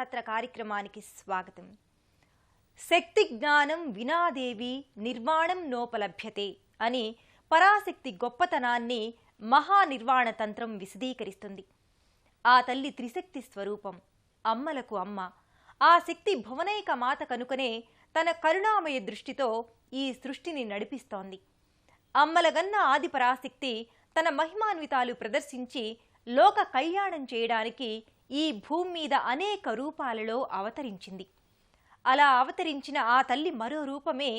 తీర్థయాత్ర కార్యక్రమానికి స్వాగతం. శక్తి జ్ఞానం వినాదేవి నిర్వాణం నోపలభ్యతే అని పరాశక్తి గొప్పతనాన్ని మహానిర్వాణ తంత్రం విశదీకరిస్తుంది. ఆ తల్లి త్రిశక్తి స్వరూపం, అమ్మలకు అమ్మ. ఆ శక్తి భువనైక మాత కనుకనే తన కరుణామయ దృష్టితో ఈ సృష్టిని నడిపిస్తోంది. అమ్మలగన్న ఆది పరాశక్తి తన మహిమాన్వితాలు ప్రదర్శించి లోక కళ్యాణం చేయడానికి ఈ భూమి మీద అనేక రూపాలలో అవతరించింది. అలా అవతరించిన ఆ తల్లి మరో రూపమే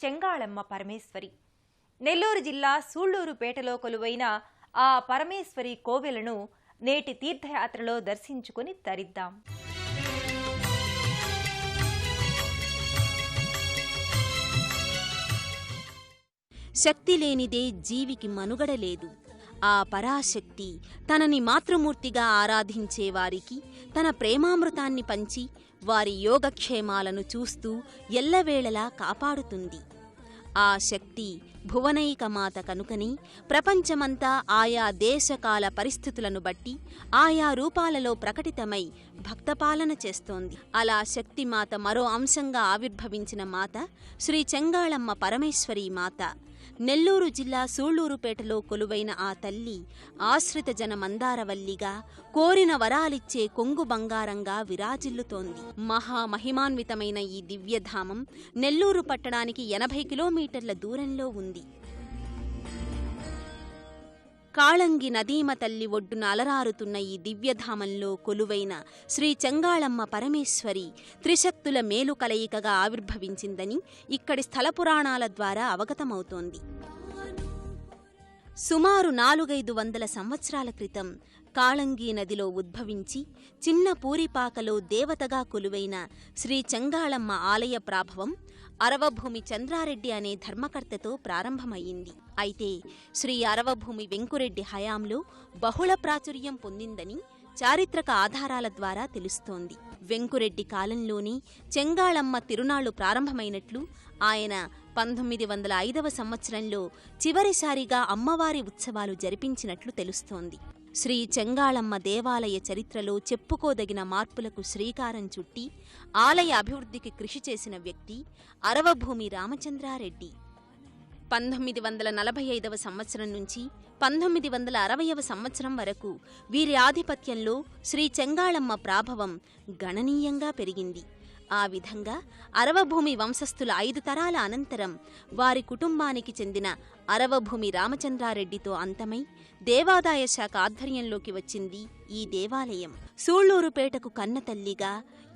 చెంగాళమ్మ పరమేశ్వరి. నెల్లూరు జిల్లా సూళ్లూరుపేటలో కొలువైన ఆ పరమేశ్వరి కోవెలను నేటి తీర్థయాత్రలో దర్శించుకుని తరిద్దాం. శక్తి లేనిదే జీవికి మనుగడ లేదు. ఆ పరాశక్తి తనని మాతృమూర్తిగా ఆరాధించేవారికి తన ప్రేమామృతాన్ని పంచి వారి యోగక్షేమాలను చూస్తూ ఎల్లవేళలా కాపాడుతుంది. ఆ శక్తి భువనైక మాత కనుకని ప్రపంచమంతా ఆయా దేశకాల పరిస్థితులను బట్టి ఆయా రూపాలలో ప్రకటితమై భక్తపాలన చేస్తోంది. అలా శక్తిమాత మరో అంశంగా ఆవిర్భవించిన మాత శ్రీ చెంగాళమ్మ పరమేశ్వరీ మాత. నెల్లూరు జిల్లా సూళ్లూరుపేటలో కొలువైన ఆ తల్లి ఆశ్రిత జన మందారవల్లిగా, కోరిన వరాలిచ్చే కొంగు బంగారంగా విరాజిల్లుతోంది. మహామహిమాన్వితమైన ఈ దివ్యధామం నెల్లూరు పట్టణానికి 80 కిలోమీటర్ల దూరంలో ఉంది. కాళంగి నదీమ తల్లి ఒడ్డున అలరారుతున్న ఈ దివ్యధామంలో కొలువైన శ్రీ చెంగాళమ్మ పరమేశ్వరి త్రిశక్తుల మేలు కలయికగా ఆవిర్భవించిందని ఇక్కడి స్థల పురాణాల ద్వారా అవగతమవుతోంది. సుమారు 400-500 సంవత్సరాల క్రితం కాళంగి నదిలో ఉద్భవించి చిన్న పూరిపాకలో దేవతగా కొలువైన శ్రీ చెంగాళమ్మ ఆలయ ప్రాభవం అరవభూమి చంద్రారెడ్డి అనే ధర్మకర్తతో ప్రారంభమయ్యింది. అయితే శ్రీ అరవభూమి వెంకురెడ్డి హయాంలో బహుళ ప్రాచుర్యం పొందిందని చారిత్రక ఆధారాల ద్వారా తెలుస్తోంది. వెంకురెడ్డి కాలంలోని చెంగాళమ్మ తిరునాళ్లు ప్రారంభమైనట్లు, ఆయన 1905వ సంవత్సరంలో చివరిసారిగా అమ్మవారి ఉత్సవాలు జరిపించినట్లు తెలుస్తోంది. శ్రీ చెంగాళమ్మ దేవాలయ చరిత్రలో చెప్పుకోదగిన మార్పులకు శ్రీకారం చుట్టి ఆలయ అభివృద్ధికి కృషి చేసిన వ్యక్తి అరవభూమి రామచంద్రారెడ్డి. 1945వ సంవత్సరం నుంచి 1960వ సంవత్సరం వరకు వీరి ఆధిపత్యంలో శ్రీ చెంగాళమ్మ ప్రాభవం గణనీయంగా పెరిగింది. ఆ విధంగా అరవభూమి వంశస్థుల 5 తరాల అనంతరం వారి కుటుంబానికి చెందిన అరవభూమి రామచంద్రారెడ్డితో అంతమై దేవాదాయ శాఖ ఆధ్వర్యంలోకి వచ్చింది ఈ దేవాలయం. సూళ్లూరుపేటకు కన్నతల్లిగా,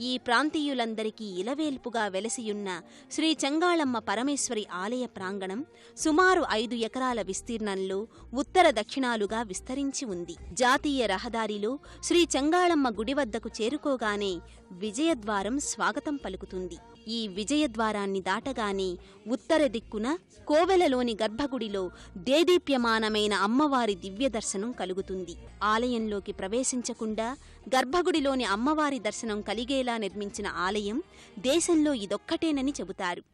ఈ ప్రాంతీయులందరికీ ఇలవేల్పుగా వెలసియున్న శ్రీ చెంగాళమ్మ పరమేశ్వరి ఆలయ ప్రాంగణం సుమారు 5 ఎకరాల విస్తీర్ణంలో ఉత్తర దక్షిణాలుగా విస్తరించి ఉంది. జాతీయ రహదారిలో శ్రీ చెంగాళమ్మ గుడి వద్దకు చేరుకోగానే విజయద్వారం స్వాగతం పలుకుతుంది. ఈ విజయద్వారాన్ని దాటగానే ఉత్తర దిక్కున కోవెలలోని గర్భగుడిలో దేదీప్యమానమైన అమ్మవారి దివ్యదర్శనం కలుగుతుంది. ఆలయంలోకి ప్రవేశించకుండా గర్భగుడిలోని అమ్మవారి దర్శనం కలిగేలా నిర్మించిన ఆలయం దేశంలో ఇదొక్కటేనని చెబుతారు.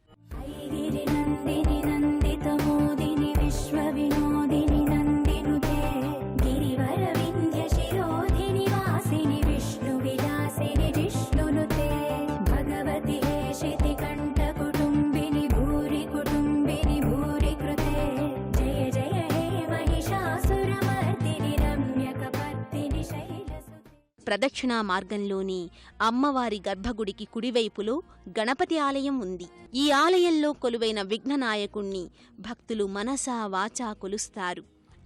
ప్రదక్షిణా మార్గంలోని అమ్మవారి గర్భగుడికి కుడివైపులో గణపతి ఆలయం ఉంది. ఈ ఆలయంలో కొలువైన విఘ్ననాయకుణ్ణి భక్తులు మనసా వాచా కొలుస్తారు.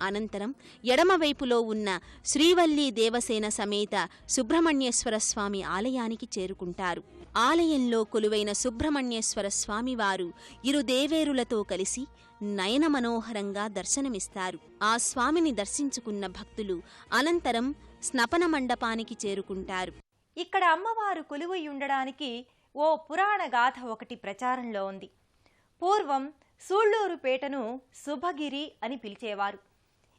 అనంతరం ఎడమవైపులో ఉన్న శ్రీవల్లీ దేవసేన సమేత సుబ్రహ్మణ్యేశ్వర స్వామి ఆలయానికి చేరుకుంటారు. ఆలయంలో కొలువైన సుబ్రహ్మణ్యేశ్వర స్వామివారు ఇరు దేవేరులతో కలిసి నయన మనోహరంగా దర్శనమిస్తారు. ఆ స్వామిని దర్శించుకున్న భక్తులు అనంతరం స్నపన మండపానికి చేరుకుంటారు. ఇక్కడ అమ్మవారు కొలువై ఉండడానికి ఓ పురాణ గాథ ఒకటి ప్రచారంలో ఉంది. పూర్వం సూళ్లూరుపేటను శుభగిరి అని పిలిచేవారు.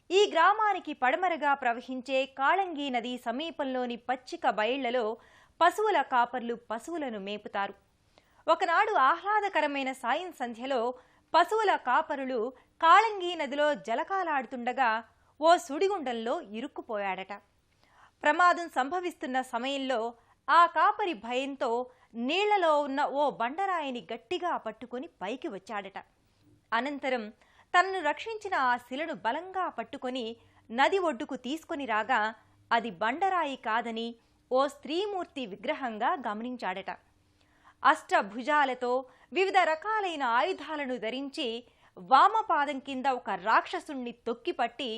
ఈ గ్రామానికి పడమరగా ప్రవహించే కాళంగి నది సమీపంలోని పచ్చిక బయళ్లలో పశువుల కాపర్లు పశువులను మేపుతారు. ఒకనాడు ఆహ్లాదకరమైన సాయం సంధ్యలో పశువుల కాపరులు కాళంగి నదిలో జలకాలాడుతుండగా ఓ సుడిగుండంలో ఇరుక్కుపోయాడట. ప్రమాదం సంభవిస్తున్న సమయంలో ఆ కాపరి భయంతో నీళ్లలో ఉన్న ఓ బండరాయిని గట్టిగా పట్టుకొని పైకి వచ్చాడట. అనంతరం తనను రక్షించిన ఆ శిలను బలంగా పట్టుకొని నది ఒడ్డుకు తీసుకొని రాగా అది బండరాయి కాదని ఓ స్త్రీమూర్తి విగ్రహంగా గమనించాడట. అష్టభుజాలతో వివిధ రకాలైన ఆయుధాలను ధరించి వామపాదం కింద ఒక రాక్షసుణ్ణి తొక్కిపట్టి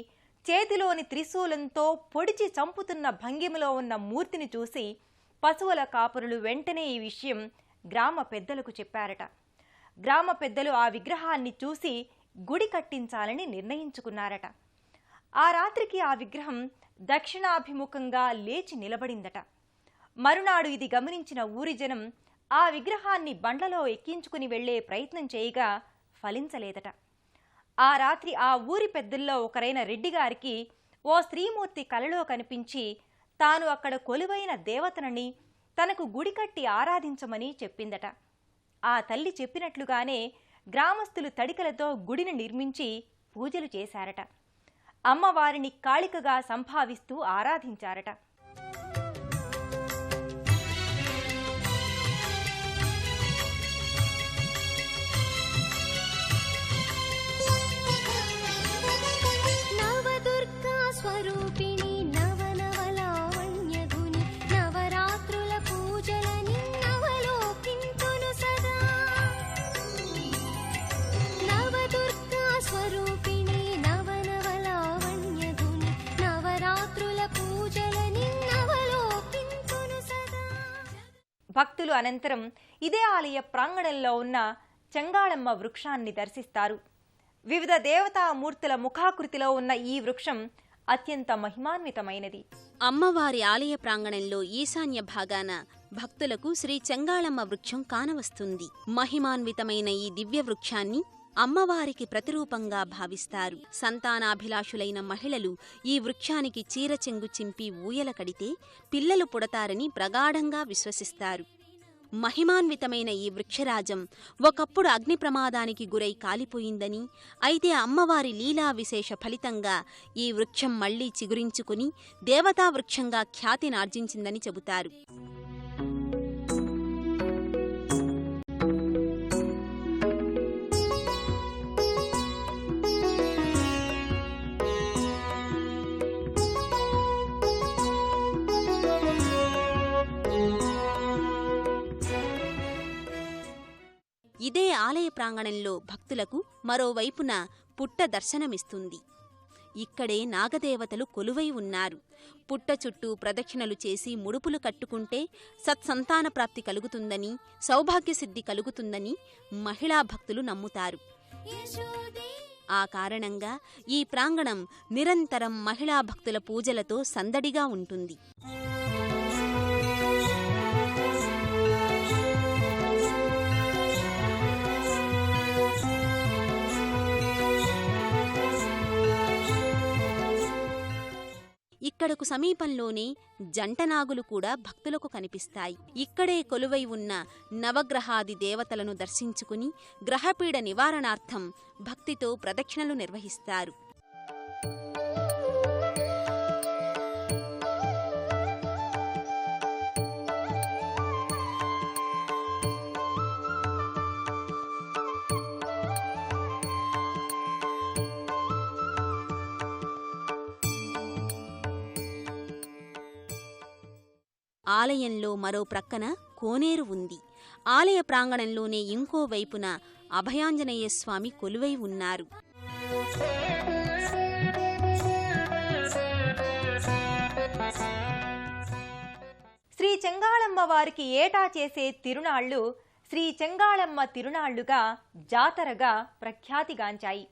చేతిలోని త్రిశూలంతో పొడిచి చంపుతున్న భంగిమలో ఉన్న మూర్తిని చూసి పశువుల కాపరులు వెంటనే ఈ విషయం గ్రామ పెద్దలకు చెప్పారట. గ్రామ పెద్దలు ఆ విగ్రహాన్ని చూసి గుడి కట్టించాలని నిర్ణయించుకున్నారట. ఆ రాత్రికి ఆ విగ్రహం దక్షిణాభిముఖంగా లేచి నిలబడిందట. మరునాడు ఇది గమనించిన ఊరి జనం ఆ విగ్రహాన్ని బండ్లలో ఎక్కించుకుని వెళ్లే ప్రయత్నం చేయగా ఫలించలేదట. ఆ రాత్రి ఆ ఊరి పెద్దల్లో ఒకరైన రెడ్డిగారికి ఓ స్త్రీమూర్తి కలలో కనిపించి తాను అక్కడ కొలువైన దేవతనని తనకు గుడి కట్టి ఆరాధించమని చెప్పిందట. ఆ తల్లి చెప్పినట్లుగానే గ్రామస్తులు తడికలతో గుడిని నిర్మించి పూజలు చేశారట. అమ్మవారిని కాళికగా సంభావిస్తూ ఆరాధించారట. స్వరూపిణి నవనవలావణ్యగుని నవరాత్రుల పూజలని నవలోకింతును సదా. నవదుర్గా స్వరూపిణి నవనవలావణ్యగుని నవరాత్రుల పూజలని నవలోకింతును సదా. భక్తులు అనంతరం ఇదే ఆలయ ప్రాంగణంలో ఉన్న చెంగాళమ్మ వృక్షాన్ని దర్శిస్తారు. వివిధ దేవతామూర్తుల ముఖాకృతిలో ఉన్న ఈ వృక్షం అత్యంత మహిమాన్వితమైనది. అమ్మవారి ఆలయ ప్రాంగణంలో ఈశాన్య భాగాన భక్తులకు శ్రీ చెంగాళమ్మ వృక్షం కానవస్తుంది. మహిమాన్వితమైన ఈ దివ్య వృక్షాన్ని అమ్మవారికి ప్రతిరూపంగా భావిస్తారు. సంతానాభిలాషులైన మహిళలు ఈ వృక్షానికి చీరచెంగు చింపి ఊయల కడితే పిల్లలు పుడతారని ప్రగాఢంగా విశ్వసిస్తారు. మహిమాన్వితమైన ఈ వృక్షరాజం ఒకప్పుడు అగ్ని ప్రమాదానికి గురై కాలిపోయిందని, అయితే అమ్మవారి లీలా విశేష ఫలితంగా ఈ వృక్షం మళ్లీ చిగురించుకుని దేవతా వృక్షంగా ఖ్యాతినార్జించిందని చెబుతారు. ఇదే ఆలయ ప్రాంగణంలో భక్తులకు మరోవైపున పుట్ట దర్శనమిస్తుంది. ఇక్కడే నాగదేవతలు కొలువై ఉన్నారు. పుట్ట చుట్టూ ప్రదక్షిణలు చేసి ముడుపులు కట్టుకుంటే సత్సంతాన ప్రాప్తి కలుగుతుందని, సౌభాగ్యసిద్ధి కలుగుతుందని మహిళా భక్తులు నమ్ముతారు. ఆ కారణంగా ఈ ప్రాంగణం నిరంతరం మహిళా భక్తుల పూజలతో సందడిగా ఉంటుంది. ఇక్కడకు సమీపంలోనే జంటనాగులు కూడా భక్తులకు కనిపిస్తాయి. ఇక్కడే కొలువై ఉన్న నవగ్రహాది దేవతలను దర్శించుకుని గ్రహపీడ నివారణార్థం భక్తితో ప్రదక్షిణలు నిర్వహిస్తారు. ఆలయంలో మరో ప్రక్కన కోనేరు ఉంది. ఆలయ ప్రాంగణంలోనే ఇంకో వైపున అభయాంజనేయస్వామి కొలువై ఉన్నారు. శ్రీ చెంగాళమ్మ వారికి ఏటా చేసే తిరునాళ్లు శ్రీ చెంగాళమ్మ తిరునాళ్లుగా జాతరగా ప్రఖ్యాతిగాంచాయి.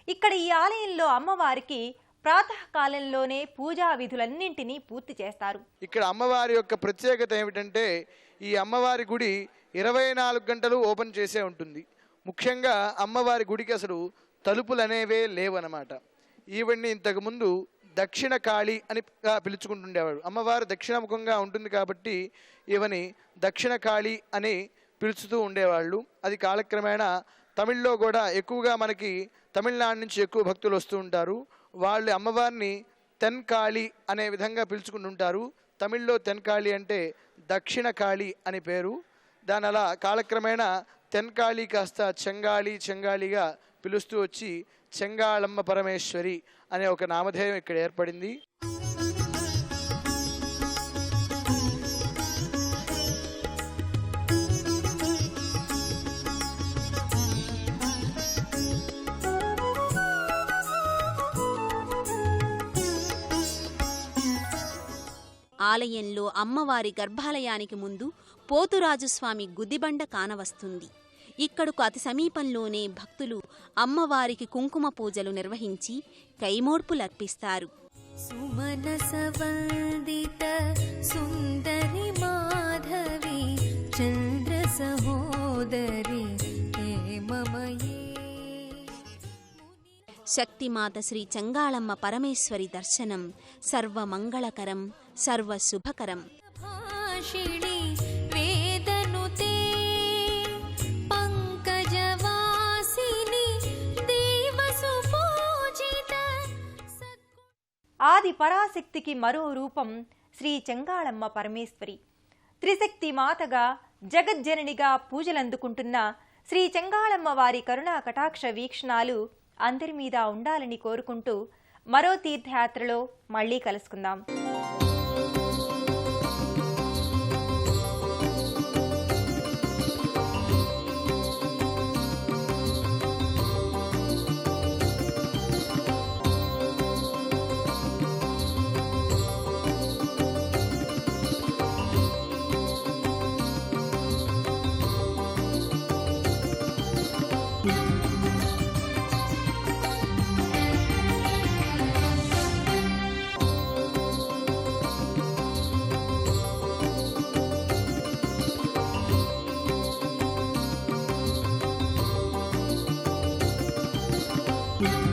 ఇక్కడ ఈ ఆలయంలో అమ్మవారికి ప్రాతకాలంలోనే పూజా విధులన్నింటినీ పూర్తి చేస్తారు. ఇక్కడ అమ్మవారి యొక్క ప్రత్యేకత ఏమిటంటే ఈ అమ్మవారి గుడి 24 గంటలు ఓపెన్ చేసే ఉంటుంది. ముఖ్యంగా అమ్మవారి గుడికి అసలు తలుపులు అనేవే లేవన్నమాట. ఈవిడ్ని ఇంతకుముందు దక్షిణ కాళి అని పిలుచుకుంటుండేవాడు. అమ్మవారు దక్షిణముఖంగా ఉంటుంది కాబట్టి ఈవని దక్షిణ కాళి అని పిలుచుతూ ఉండేవాళ్ళు. అది కాలక్రమేణా తమిళ్లో కూడా ఎక్కువగా మనకి తమిళనాడు నుంచి ఎక్కువ భక్తులు వస్తూ ఉంటారు. వాళ్ళు అమ్మవారిని తెన్కాళి అనే విధంగా పిలుచుకుంటుంటారు. తమిళ్లో తెన్కాళి అంటే దక్షిణ కాళి అని పేరు. దాని అలా కాలక్రమేణా తెన్కాళి కాస్త చెంగాళిగా పిలుస్తూ వచ్చి చెంగాళమ్మ పరమేశ్వరి అనే ఒక నామధేయం ఇక్కడ ఏర్పడింది. ఆలయంలో అమ్మవారి గర్భాలయానికి ముందు పోతురాజుస్వామి గుదిబండ కానవస్తుంది. ఇక్కడకు అతి సమీపంలోనే భక్తులు అమ్మవారికి కుంకుమ పూజలు నిర్వహించి కైమోడ్పులర్పిస్తారు. సుమనసవందిత సుందరి మాధవి చంద్ర సహోదరి హేమమయీ. శక్తిమాత శ్రీ చెంగాళమ్మ పరమేశ్వరి దర్శనం సర్వమంగళకరం, సర్వశుభకరం. భాషిణి వేదనుతే పంకజవాసిని దేవసుపూజిత. ఆది పరాశక్తికి మరో రూపం శ్రీ చెంగాళమ్మ పరమేశ్వరి. త్రిశక్తి మాతగా జగజ్జననిగా పూజలందుకుంటున్న శ్రీ చెంగాళమ్మ వారి కరుణా కటాక్ష వీక్షణాలు అందరి మీద ఉండాలని కోరుకుంటూ మరో తీర్థయాత్రలో మళ్ళీ కలుసుకుందాం. Thank you.